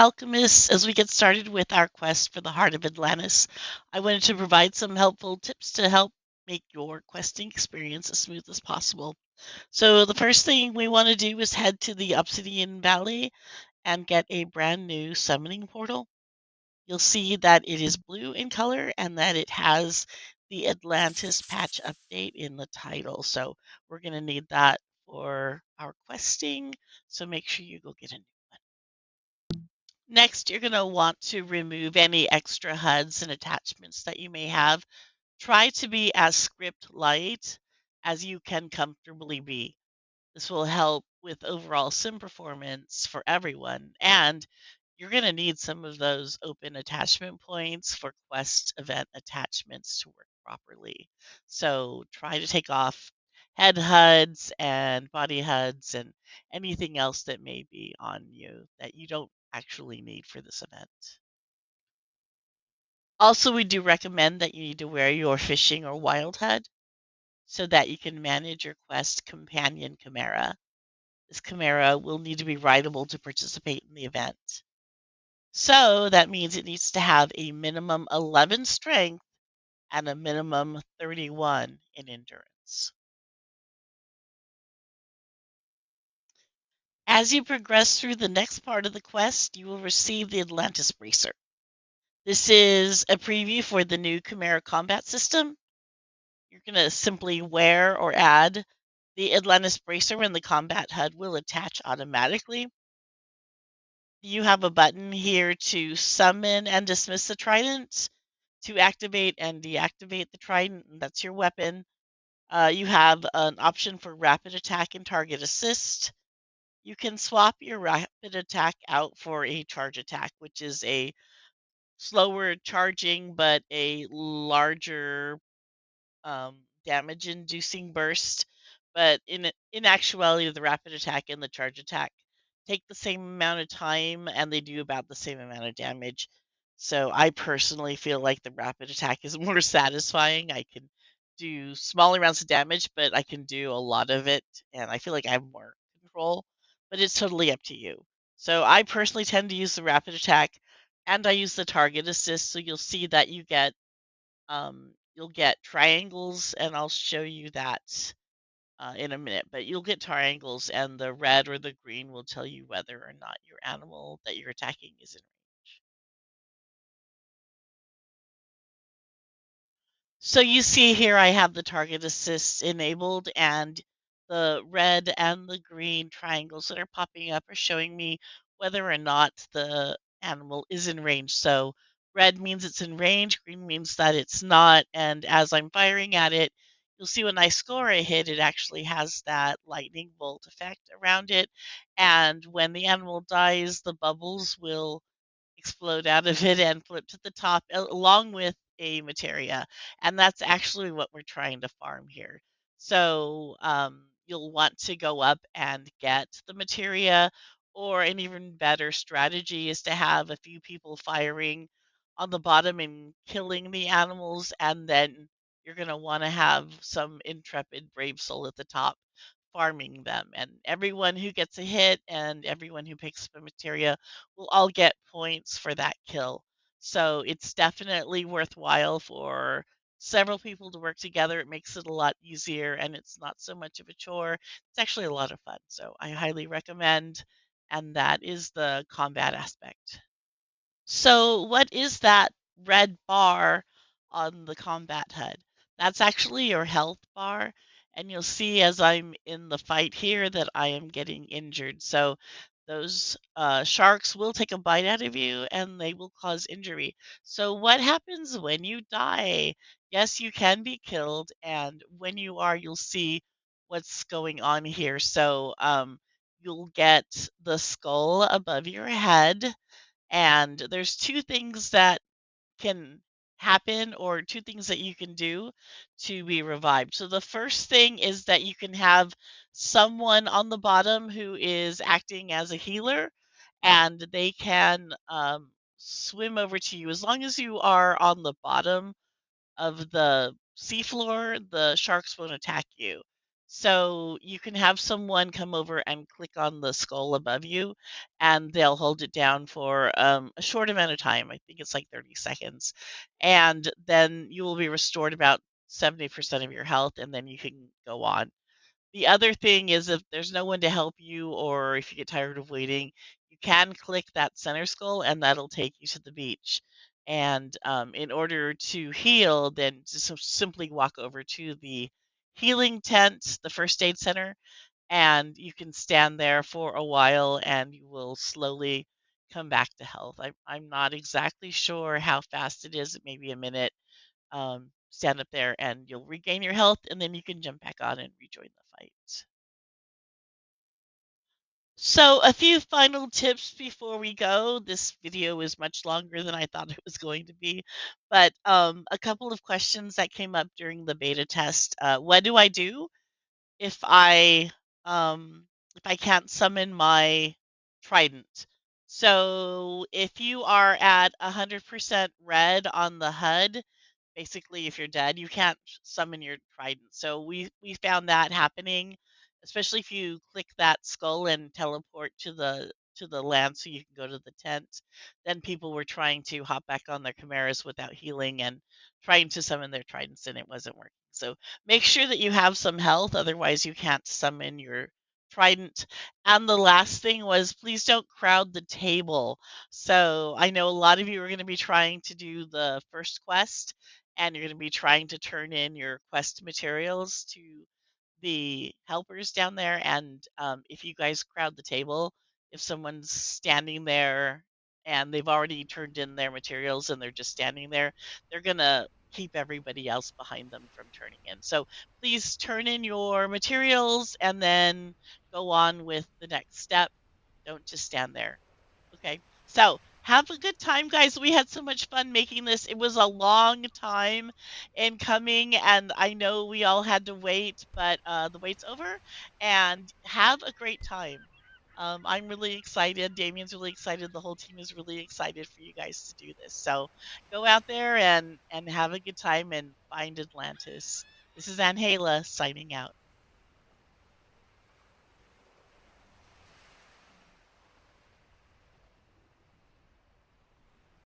Alchemists. As we get started with our quest for the Heart of Atlantis, I wanted to provide some helpful tips to help make your questing experience as smooth as possible. So, the first thing we want to do is head to the Obsidian Valley and get a brand new summoning portal. You'll see that it is blue in color and that it has the Atlantis patch update in the title. So, we're going to need that for our questing. So, make sure you go get a new one. Next, you're going to want to remove any extra HUDs and attachments that you may have. Try to be as script light as you can comfortably be. This will help with overall sim performance for everyone. And you're going to need some of those open attachment points for quest event attachments to work properly. So try to take off head HUDs and body HUDs and anything else that may be on you that you don't actually need for this event. Also, we do recommend that you need to wear your fishing or wild HUD so that you can manage your quest companion chimera. This chimera will need to be rideable to participate in the event. So that means it needs to have a minimum 11 strength and a minimum 31 in endurance. As you progress through the next part of the quest, you will receive the Atlantis Bracer. This is a preview for the new Chimera combat system. You're going to simply wear or add the Atlantis Bracer and the combat HUD will attach automatically. You have a button here to summon and dismiss the trident, to activate and deactivate the trident, and that's your weapon. You have an option for rapid attack and target assist. You can swap your rapid attack out for a charge attack, which is a slower charging but a larger damage inducing burst. But in actuality, the rapid attack and the charge attack take the same amount of time and they do about the same amount of damage. So I personally feel like the rapid attack is more satisfying. I can do small amounts of damage, but I can do a lot of it, and I feel like I have more control. But it's totally up to you. So I personally tend to use the rapid attack, and I use the target assist. So you'll see that you'll get triangles, and I'll show you that in a minute. But you'll get triangles, and the red or the green will tell you whether or not your animal that you're attacking is in range. So you see here I have the target assist enabled, and the red and the green triangles that are popping up are showing me whether or not the animal is in range. So red means it's in range, green means that it's not, and as I'm firing at it, you'll see when I score a hit, it actually has that lightning bolt effect around it, and when the animal dies, the bubbles will explode out of it and flip to the top along with a materia. And that's actually what we're trying to farm here. So you'll want to go up and get the materia, or an even better strategy is to have a few people firing on the bottom and killing the animals, and then you're going to want to have some intrepid brave soul at the top farming them, and everyone who gets a hit and everyone who picks up a materia will all get points for that kill. So it's definitely worthwhile for several people to work together. It makes it a lot easier and it's not so much of a chore. It's actually a lot of fun. So I highly recommend, and that is the combat aspect. So, what is that red bar on the combat HUD? That's actually your health bar. And you'll see as I'm in the fight here that I am getting injured. So, those sharks will take a bite out of you and they will cause injury. So, what happens when you die? Yes, you can be killed. And when you are, you'll see what's going on here. So, you'll get the skull above your head, and there's two things that can happen, or two things that you can do to be revived. So the first thing is that you can have someone on the bottom who is acting as a healer, and they can swim over to you. As long as you are on the bottom of the seafloor, the sharks won't attack you. So you can have someone come over and click on the skull above you, and they'll hold it down for a short amount of time. I think it's like 30 seconds. And then you will be restored about 70% of your health, and then you can go on. The other thing is if there's no one to help you or if you get tired of waiting, you can click that center skull and that'll take you to the beach. And in order to heal, then just simply walk over to the healing tent, the first aid center, and you can stand there for a while and you will slowly come back to health. I'm not exactly sure how fast it is, maybe a minute. Stand up there and you'll regain your health and then you can jump back on and rejoin the fight. So, a few final tips before we go. This video is much longer than I thought it was going to be, but a couple of questions that came up during the beta test. What do I do if um, I can't summon my trident? So, if you are at 100% red on the HUD, basically if you're dead you can't summon your trident. So we found that happening, especially if you click that skull and teleport to the land so you can go to the tent. Then people were trying to hop back on their chimeras without healing and trying to summon their tridents and it wasn't working. So make sure that you have some health, otherwise you can't summon your trident. And the last thing was please don't crowd the table. So I know a lot of you are going to be trying to do the first quest and you're going to be trying to turn in your quest materials to the helpers down there. And if you guys crowd the table, if someone's standing there and they've already turned in their materials and they're just standing there, they're going to keep everybody else behind them from turning in. So please turn in your materials and then go on with the next step. Don't just stand there. Okay. So have a good time, guys. We had so much fun making this. It was a long time in coming, and I know we all had to wait, but the wait's over. And have a great time. I'm really excited. Damien's really excited. The whole team is really excited for you guys to do this. So go out there and have a good time and find Atlantis. This is Angela signing out.